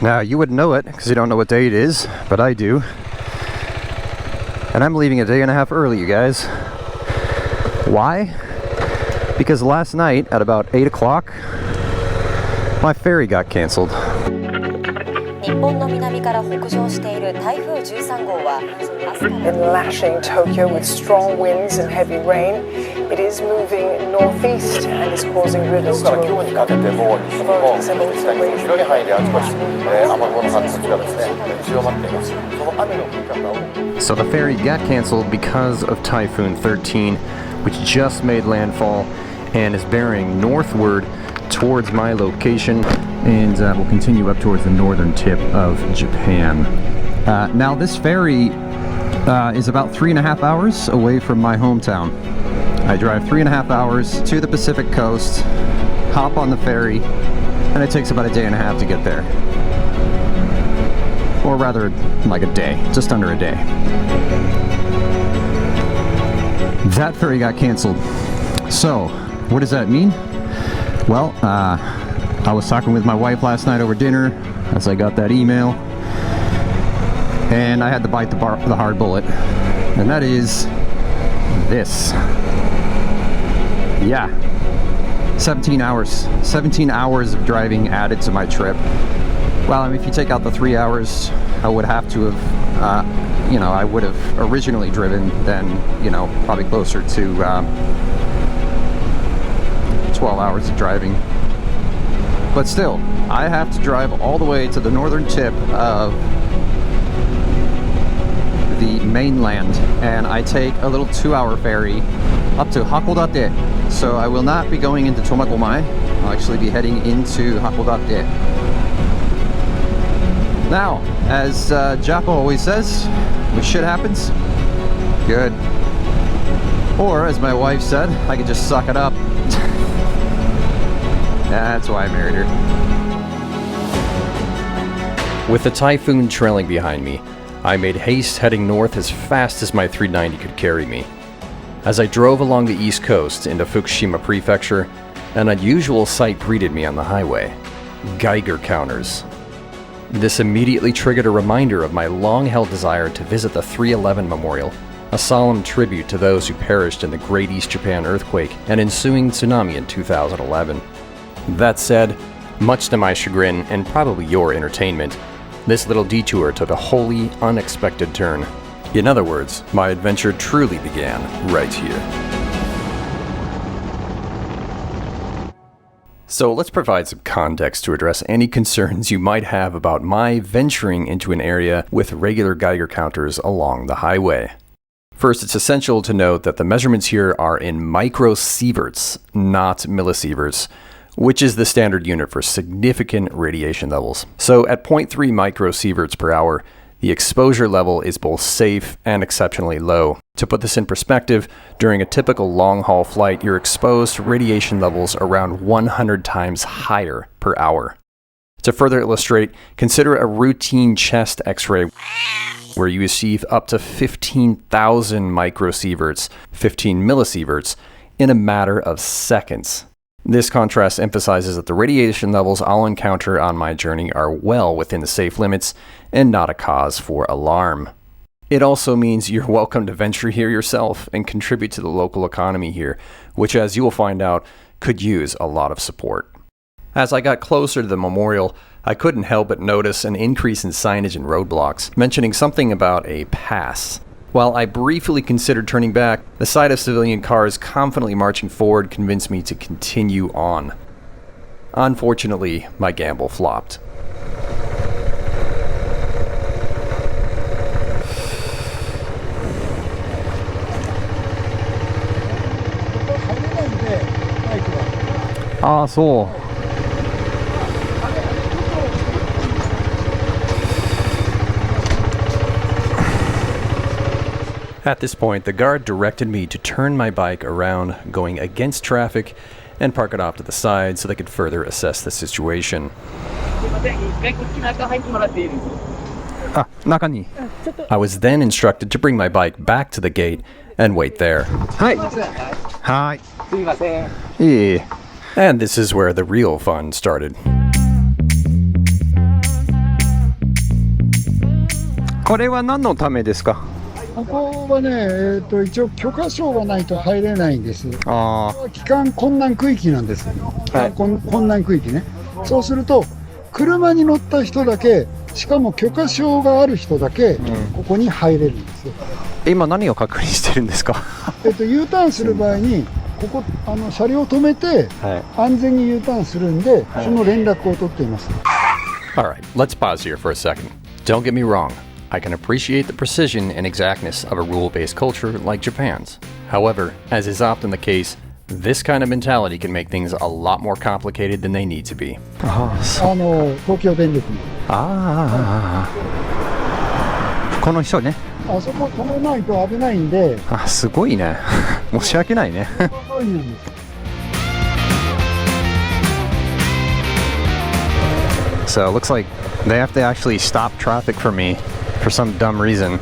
Now, you wouldn't know it because you don't know what day it is, but I do. And I'm leaving a day and a half early, you guys. Why? Because last night at about 8 o'clock, my ferry got canceled. 日本の南から北上している台風13号は And lashing Tokyo with strong winds and heavy rain. It is moving northeast and is causing rivers to So the ferry got canceled because of Typhoon 13, which just made landfall and is bearing northward towards my location, and will continue up towards the northern tip of Japan. Now this ferry is about 3.5 hours away from my hometown. I drive 3.5 hours to the Pacific coast, hop on the ferry, and it takes about a day and a half to get there. Or rather, like a day, just under a day. That ferry got canceled. So, what does that mean? Well, I was talking with my wife last night over dinner as I got that email, and I had to bite the hard bullet, and that is this. Yeah, 17 hours of driving added to my trip. Well, I mean, if you take out the 3 hours, I would have to have, I would have originally driven then, probably closer to 12 hours of driving. But still, I have to drive all the way to the northern tip of the mainland, and I take a little 2-hour ferry up to Hakodate. So I will not be going into Tomakomai. I'll actually be heading into Hakodate. Now, as Japa always says, when shit happens, good. Or, as my wife said, I could just suck it up. That's why I married her. With the typhoon trailing behind me, I made haste heading north as fast as my 390 could carry me. As I drove along the east coast into Fukushima Prefecture, an unusual sight greeted me on the highway: Geiger counters. This immediately triggered a reminder of my long-held desire to visit the 311 Memorial, a solemn tribute to those who perished in the Great East Japan earthquake and ensuing tsunami in 2011. That said, much to my chagrin and probably your entertainment, this little detour took a wholly unexpected turn. In other words, my adventure truly began right here. So let's provide some context to address any concerns you might have about my venturing into an area with regular Geiger counters along the highway. First, it's essential to note that the measurements here are in microsieverts, not millisieverts, which is the standard unit for significant radiation levels. So at 0.3 microsieverts per hour, the exposure level is both safe and exceptionally low. To put this in perspective, during a typical long-haul flight, you're exposed to radiation levels around 100 times higher per hour. To further illustrate, consider a routine chest x-ray where you receive up to 15,000 microsieverts, 15 millisieverts, in a matter of seconds. This contrast emphasizes that the radiation levels I'll encounter on my journey are well within the safe limits and not a cause for alarm. It also means you're welcome to venture here yourself and contribute to the local economy here, which, as you will find out, could use a lot of support. As I got closer to the memorial, I couldn't help but notice an increase in signage and roadblocks, mentioning something about a pass. While I briefly considered turning back, the sight of civilian cars confidently marching forward convinced me to continue on. Unfortunately, my gamble flopped. So. At this point, the guard directed me to turn my bike around, going against traffic, and park it off to the side so they could further assess the situation. I was then instructed to bring my bike back to the gate and wait there. Hi. Yeah. And this is where the real fun started. これは何のためですか？ここはね、一応許可証がないと入れないんです。あ帰還困難区域なんです。帰還困難区域ね。そうすると車に乗った人だけ、しかも許可証がある人だけ、ここに入れるんですよ。今何を確認してるんですか？U ターンする場合にここ車両を止めて、安全に U ターンするんで、その連絡を取っています。Alright, let's pause here for a second. Don't get me wrong. I can appreciate the precision and exactness of a rule-based culture like Japan's. However, as is often the case, this kind of mentality can make things a lot more complicated than they need to be. 東京電力のこの人ね。あそこ止めないと危ないんで。すごいね。申し訳ないね。So it looks like they have to actually stop traffic for me for some dumb reason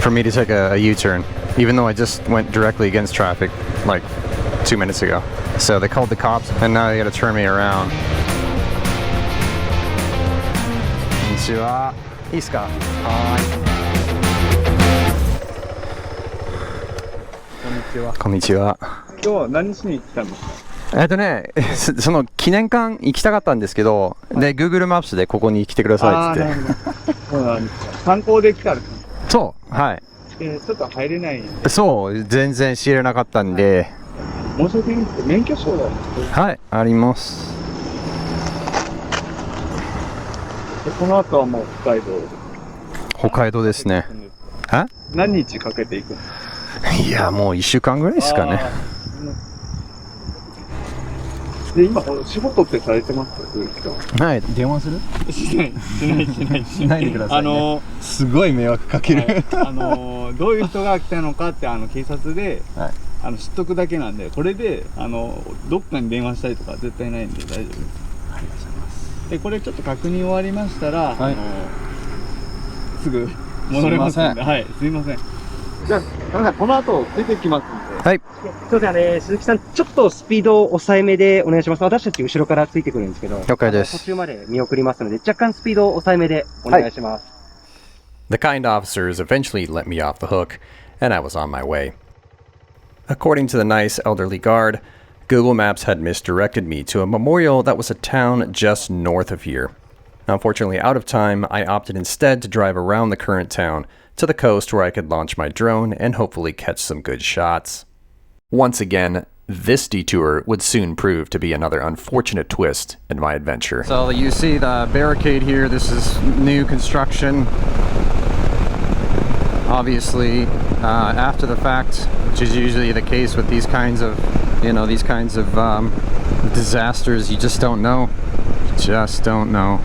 for me to take a U-turn, even though I just went directly against traffic like 2 minutes ago. So they called the cops and now they gotta turn me around. こんにちは。いいっすか？はい。こんにちは。今日は何しに来たの？その記念館行きたかったんですけど、で Google マップでここに来てくださいって言って。観光で来たの？そう、はい。ちょっと入れない。そう、全然知らなかったんで。申し訳ないけど免許証だよ。はい、あります。この後はもう北海道。北海道ですね。何日かけて行くの？いや、もう1週間ぐらいですかね。で、今、仕事ってされてますか？はい、電話する？しないでくださいね。すごい迷惑かける。どういう人が来たのかって警察で、知っとくだけなんで、これでどっかに電話したりとか絶対ないんで大丈夫です。ありがとうございます。で、これちょっと確認終わりましたら、すぐ戻れますんで、はい、すいません。じゃあ、この後出てきますんで。はい。そうですね、鈴木さん、ちょっとスピードを抑えめでお願いします。私たち後ろからついてくるんですけど、了解です。途中まで見送りますので、若干スピードを抑えめでお願いします。The kind officers eventually let me off the hook, and I was on my way. According to the nice elderly guard, Google Maps had misdirected me to a memorial that was a town just north of here. Unfortunately, out of time, I opted instead to drive around the current town to the coast where I could launch my drone and hopefully catch some good shots. Once again, this detour would soon prove to be another unfortunate twist in my adventure. So you see the barricade here. This is new construction. Obviously, after the fact, which is usually the case with these kinds of, disasters, you just don't know. Just don't know.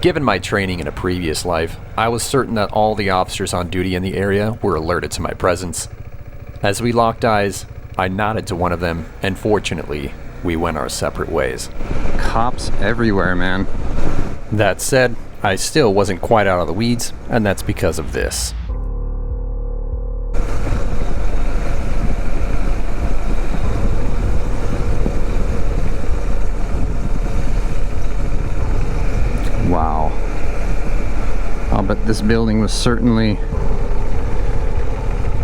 Given my training in a previous life, I was certain that all the officers on duty in the area were alerted to my presence. As we locked eyes, I nodded to one of them, and fortunately, we went our separate ways. Cops everywhere, man. That said, I still wasn't quite out of the weeds, and that's because of this. Wow. I'll bet this building was certainly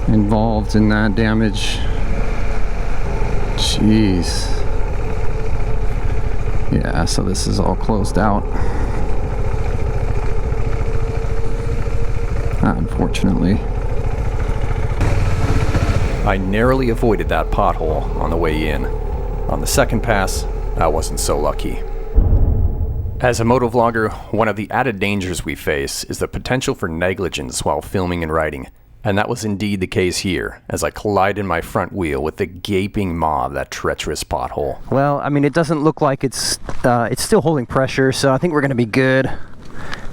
involved in that damage. Jeez. Yeah, so this is all closed out. Unfortunately. I narrowly avoided that pothole on the way in. On the second pass, I wasn't so lucky. As a motovlogger, one of the added dangers we face is the potential for negligence while filming and writing. And that was indeed the case here, as I collided my front wheel with the gaping maw of that treacherous pothole. Well, I mean, it doesn't look like it's still holding pressure, so I think we're going to be good.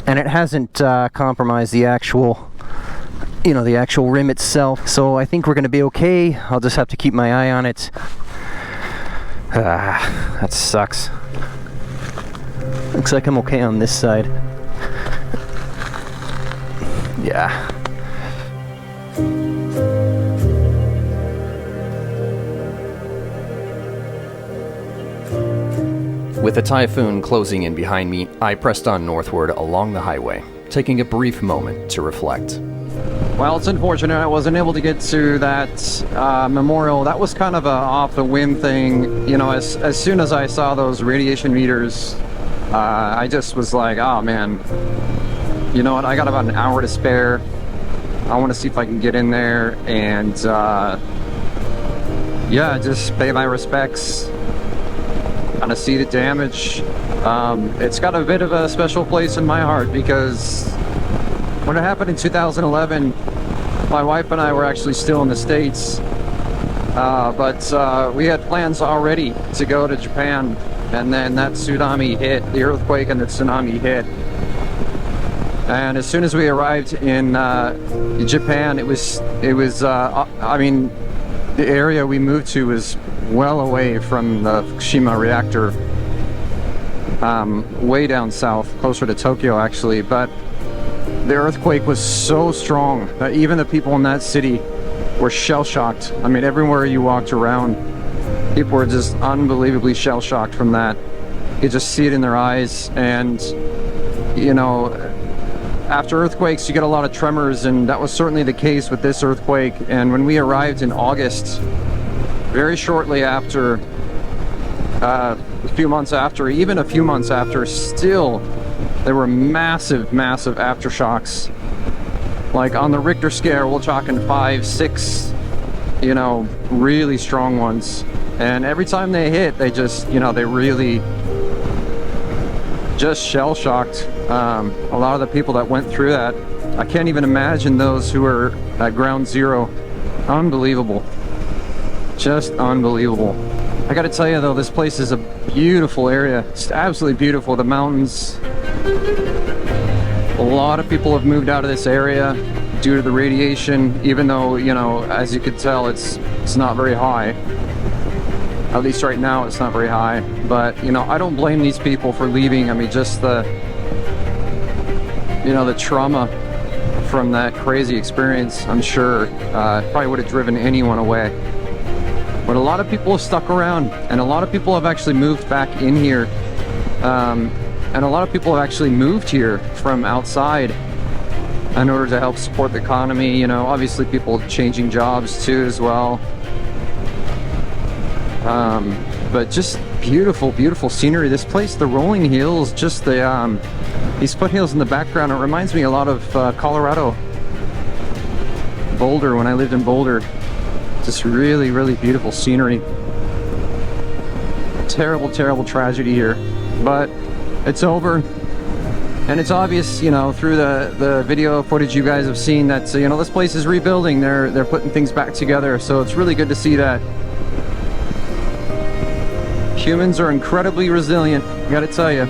And it hasn't compromised the actual, the actual rim itself. So I think we're going to be okay. I'll just have to keep my eye on it. That sucks. Looks like I'm okay on this side. Yeah. With the typhoon closing in behind me, I pressed on northward along the highway, taking a brief moment to reflect. Well, it's unfortunate I wasn't able to get to that memorial. That was kind of a off-the-whim thing. You know, as soon as I saw those radiation meters, I just was like, oh man, you know what, I got about an hour to spare. I want to see if I can get in there and, yeah, just pay my respects. Kind of see the damage. It's got a bit of a special place in my heart because when it happened in 2011, my wife and I were actually still in the States, but we had plans already to go to Japan, and then that tsunami hit, the earthquake and the tsunami hit. And as soon as we arrived in Japan, it was I mean, the area we moved to was well away from the Fukushima reactor, way down south, closer to Tokyo actually, but the earthquake was so strong that even the people in that city were shell-shocked. I mean, everywhere you walked around, people were just unbelievably shell-shocked from that. You could just see it in their eyes, and you know, after earthquakes you get a lot of tremors, and that was certainly the case with this earthquake. And when we arrived in August, very shortly after, a few months after, even a few months after, still there were massive aftershocks. Like on the Richter scale, we're talking 5, 6, you know, really strong ones. And every time they hit, they just, you know, they really just shell-shocked a lot of the people that went through that. I can't even imagine those who were at ground zero. Unbelievable. Just unbelievable. I gotta tell you though, this place is a beautiful area. It's absolutely beautiful. The mountains. A lot of people have moved out of this area due to the radiation, even though, you know, as you could tell, it's not very high. At least right now it's not very high. But, you know, I don't blame these people for leaving. I mean, just the, you know, the trauma from that crazy experience, I'm sure, probably would have driven anyone away. But a lot of people have stuck around, and a lot of people have actually moved back in here. And a lot of people have actually moved here from outside in order to help support the economy. You know, obviously people changing jobs too as well. But just beautiful scenery. This place, the rolling hills, just the these foothills in the background, it reminds me a lot of Colorado, Boulder, when I lived in Boulder. Just really beautiful scenery. Terrible tragedy here, but it's over. And it's obvious, you know, through the video footage you guys have seen that, you know, this place is rebuilding. They're putting things back together, so it's really good to see that. Humans are incredibly resilient, I gotta tell you.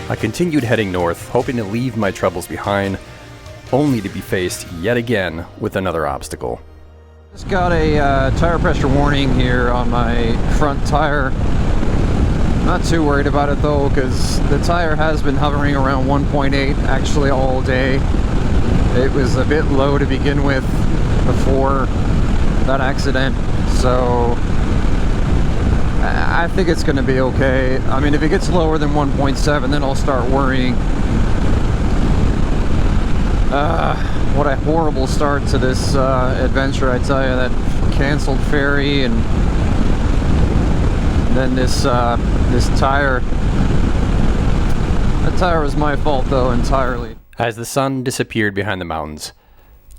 I continued heading north, hoping to leave my troubles behind, only to be faced yet again with another obstacle. Just got a tire pressure warning here on my front tire. Not too worried about it though, because the tire has been hovering around 1.8 actually all day. It was a bit low to begin with before that accident, so I think it's going to be okay. I mean, if it gets lower than 1.7, then I'll start worrying. What a horrible start to this adventure, I tell you. That canceled ferry, and then this tire. That tire was my fault, though, entirely. As the sun disappeared behind the mountains,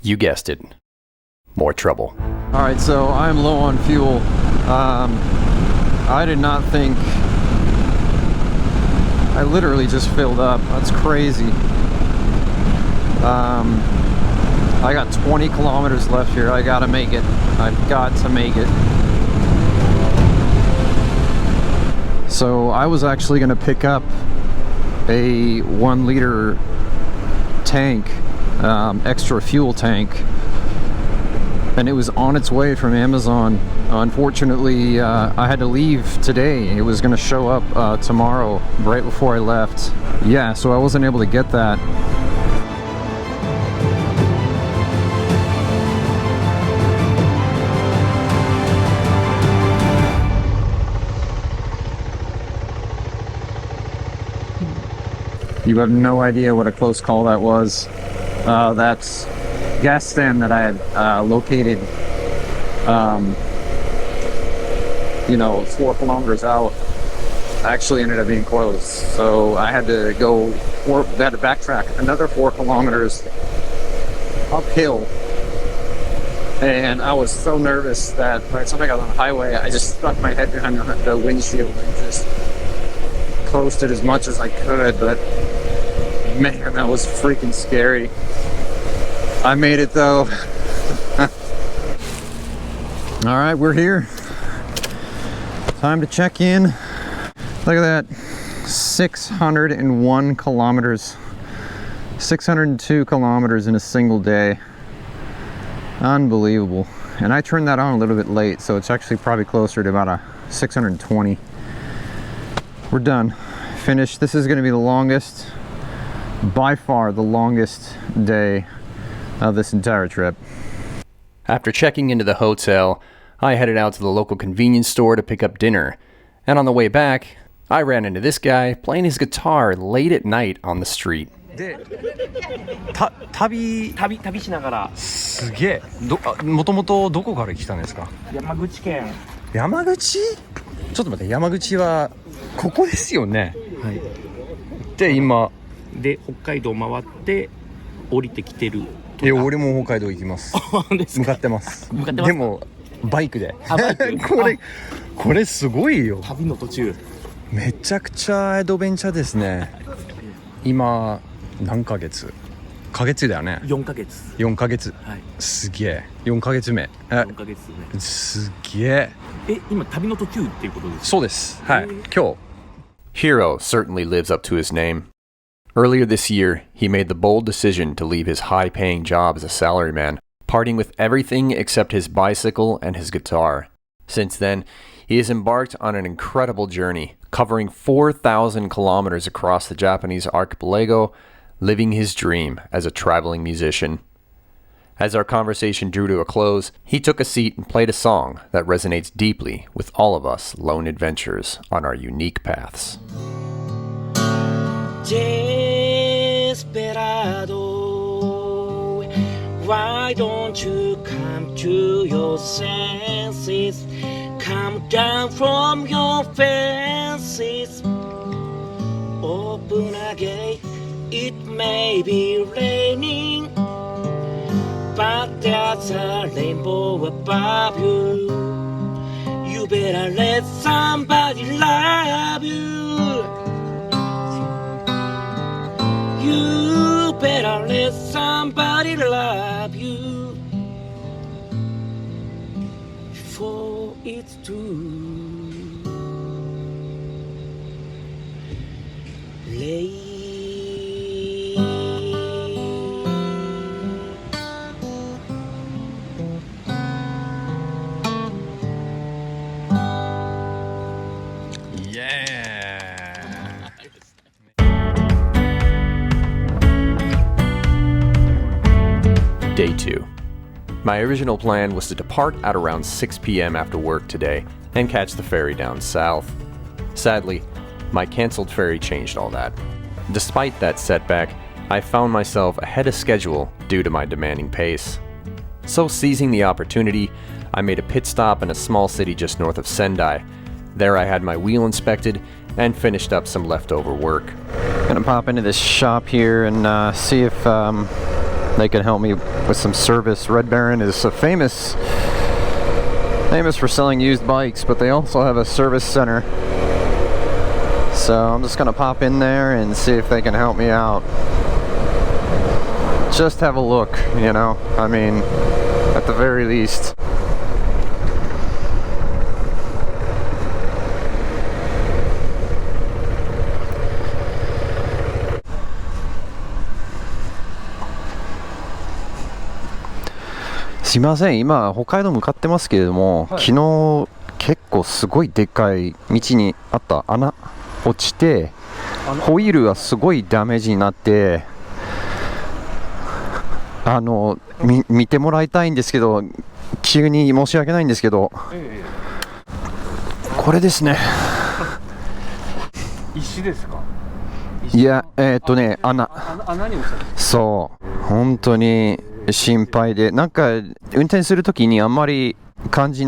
you guessed it, more trouble. Alright, so I'm low on fuel. I did not think... I literally just filled up. That's crazy. I got 20 kilometers left here. I gotta make it. I've got to make it. So I was actually gonna pick up a 1 liter tank, extra fuel tank, and it was on its way from Amazon. Unfortunately, I had to leave today. It was going to show up tomorrow, right before I left. Yeah, so I wasn't able to get that. You have no idea what a close call that was. That's gas stand that I had located, 4 kilometers out, actually ended up being closed. So I had to backtrack another 4 kilometers uphill. And I was so nervous that by the time I got on the highway, I just stuck my head behind the windshield and just coasted as much as I could. But man, that was freaking scary. I made it though. All right, we're here. Time to check in. Look at that, 601 kilometers. 602 kilometers in a single day. Unbelievable. And I turned that on a little bit late, so it's actually probably closer to about a 620. We're done. Finished. This is going to be the longest, by far the longest day of this entire trip. After checking into the hotel, I headed out to the local convenience store to pick up dinner. And on the way back, I ran into this guy playing his guitar late at night on the street. 旅しながら。すげえ。もともとどこから来たんですか？山口県。山口？ちょっと待って、山口はここですよね。はい。で今で北海道回って降りてきてる。いや俺も北海道行きます。向かってます。向かってます。でもバイクで。バイク。これすごいよ。旅の途中。めちゃくちゃアドベンチャーですね。今何ヶ月？ヶ月だよね。4ヶ月。4ヶ月。はい。すげえ。4ヶ月目。4ヶ月目。すげえ。今旅の途中っていうことですか？そうです。はい。今日。Hiro certainly lives up to his name. Earlier this year, he made the bold decision to leave his high-paying job as a salaryman, parting with everything except his bicycle and his guitar. Since then, he has embarked on an incredible journey, covering 4,000 kilometers across the Japanese archipelago, living his dream as a traveling musician. As our conversation drew to a close, he took a seat and played a song that resonates deeply with all of us lone adventurers on our unique paths. Desperado, why don't you come to your senses? Come down from your fences. Open a gate, it may be raining, but there's a rainbow above you. You better let somebody love you. You better let somebody love you before it's too late. Day 2. My original plan was to depart at around 6 p.m. after work today and catch the ferry down south. Sadly, my cancelled ferry changed all that. Despite that setback, I found myself ahead of schedule due to my demanding pace. So seizing the opportunity, I made a pit stop in a small city just north of Sendai. There I had my wheel inspected and finished up some leftover work. Gonna pop into this shop here and see if they can help me with some service. Red Baron is famous for selling used bikes, but they also have a service center. So I'm just gonna pop in there and see if they can help me out. Just have a look, you know, I mean, at the very least. すいません、今北海道向かってますけれども、はい、昨日結構すごいでっかい道にあった穴落ちて、ホイールがすごいダメージになって、見てもらいたいんですけど、急に申し訳ないんですけど、これですね。石ですか？いや、穴に落ちた。そう、本当に心配で、なんか運転するときにあんまり感じ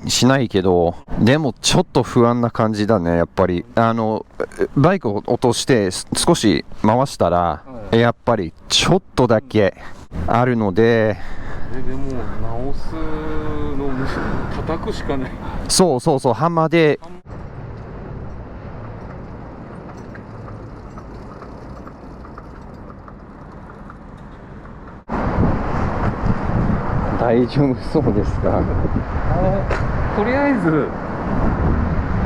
しないけど、でもちょっと不安な感じだね、やっぱり。バイクを落として少し回したら、やっぱりちょっとだけあるので。でも直すのむしろ叩くしかない。そうそうそう、ハンマーで。大丈夫そうですか？とりあえず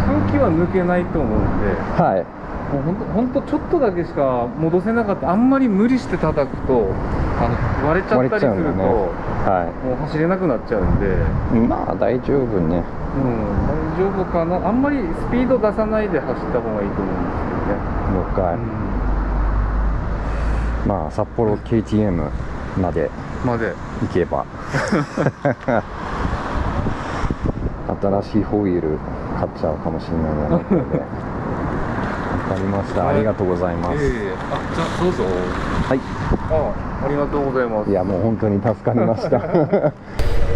空気は抜けないと思うんで、はい、もうほんとちょっとだけしか戻せなかった。あんまり無理して叩くと割れちゃったりすると、ね、はい、もう走れなくなっちゃうんで、まあ大丈夫ね。大丈夫かな。あんまりスピード出さないで走った方がいいと思うんですけどね。了解。まあ札幌 KTM まで行けば新しいホイール買っちゃうかもしれないので。わかりました。ありがとうございます。じゃあどうぞ。はい。ありがとうございます。いや、もう本当に助かりました。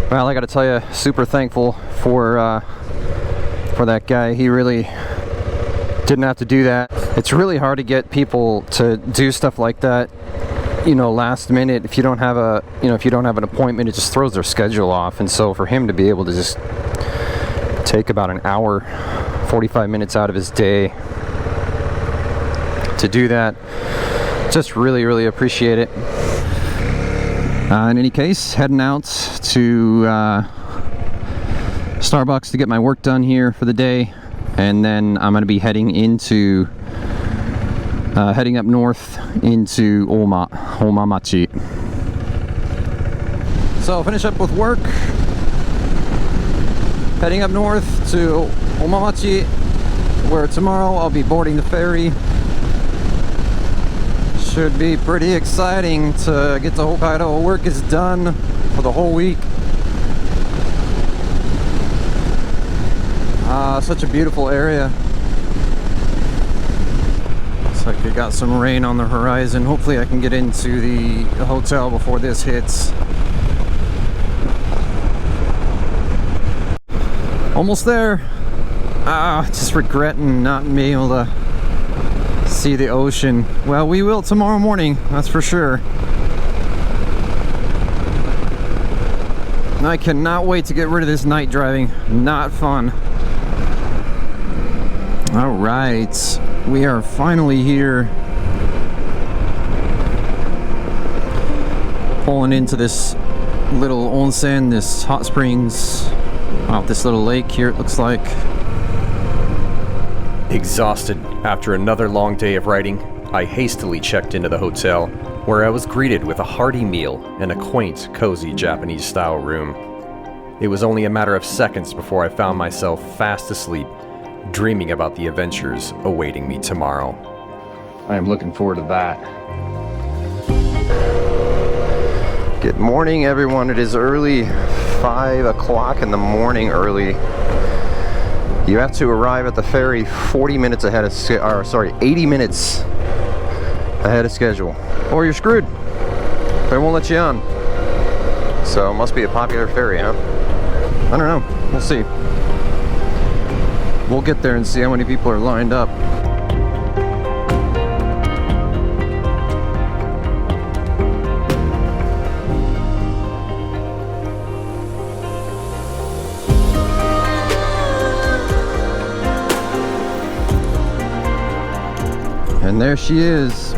Well, I gotta tell you, super thankful for that guy. He really didn't have to do that. It's really hard to get people to do stuff like that, last minute. If you don't have an appointment, it just throws their schedule off. And so for him to be able to just take about an hour, 45 minutes out of his day to do that, just really, really appreciate it. In any case, heading out to Starbucks to get my work done here for the day, and then I'm going to be heading up north into Omamachi. So finish up with work, heading up north to Omamachi, where tomorrow I'll be boarding the ferry. Should be pretty exciting to get to Hokkaido. Work is done for the whole week. Such a beautiful area. Looks like we got some rain on the horizon. Hopefully I can get into the hotel before this hits. Almost there. Just regretting not being able to see the ocean. Well, we will tomorrow morning, that's for sure. I cannot wait to get rid of this night driving. Not fun. Alright, we are finally here. Pulling into this little onsen, this hot springs off this little lake here, it looks like. Exhausted after another long day of writing, I hastily checked into the hotel, where I was greeted with a hearty meal and a quaint, cozy Japanese-style room. It was only a matter of seconds before I found myself fast asleep, dreaming about the adventures awaiting me tomorrow. I am looking forward to that. Good morning, everyone. It is early, 5 o'clock in the morning early. You have to arrive at the ferry 80 minutes ahead of schedule, or you're screwed. They won't let you on. So it must be a popular ferry, huh? I don't know. We'll see. We'll get there and see how many people are lined up. And there she is.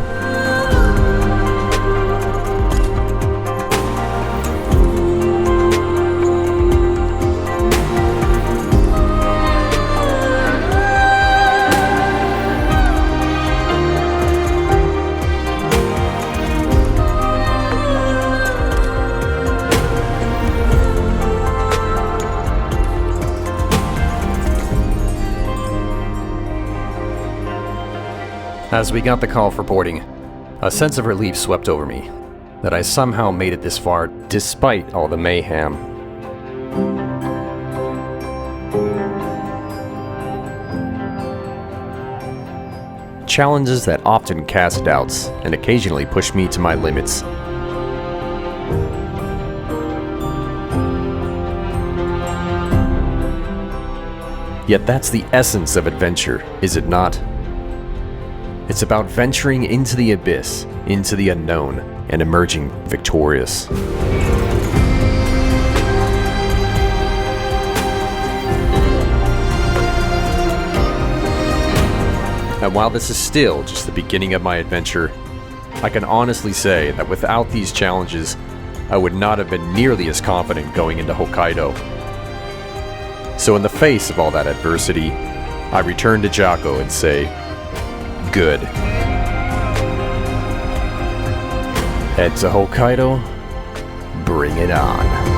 As we got the call for boarding, a sense of relief swept over me that I somehow made it this far despite all the mayhem. Challenges that often cast doubts and occasionally push me to my limits. Yet that's the essence of adventure, is it not? It's about venturing into the abyss, into the unknown, and emerging victorious. And while this is still just the beginning of my adventure, I can honestly say that without these challenges, I would not have been nearly as confident going into Hokkaido. So in the face of all that adversity, I return to Jocko and say, good. Head to Hokkaido, bring it on.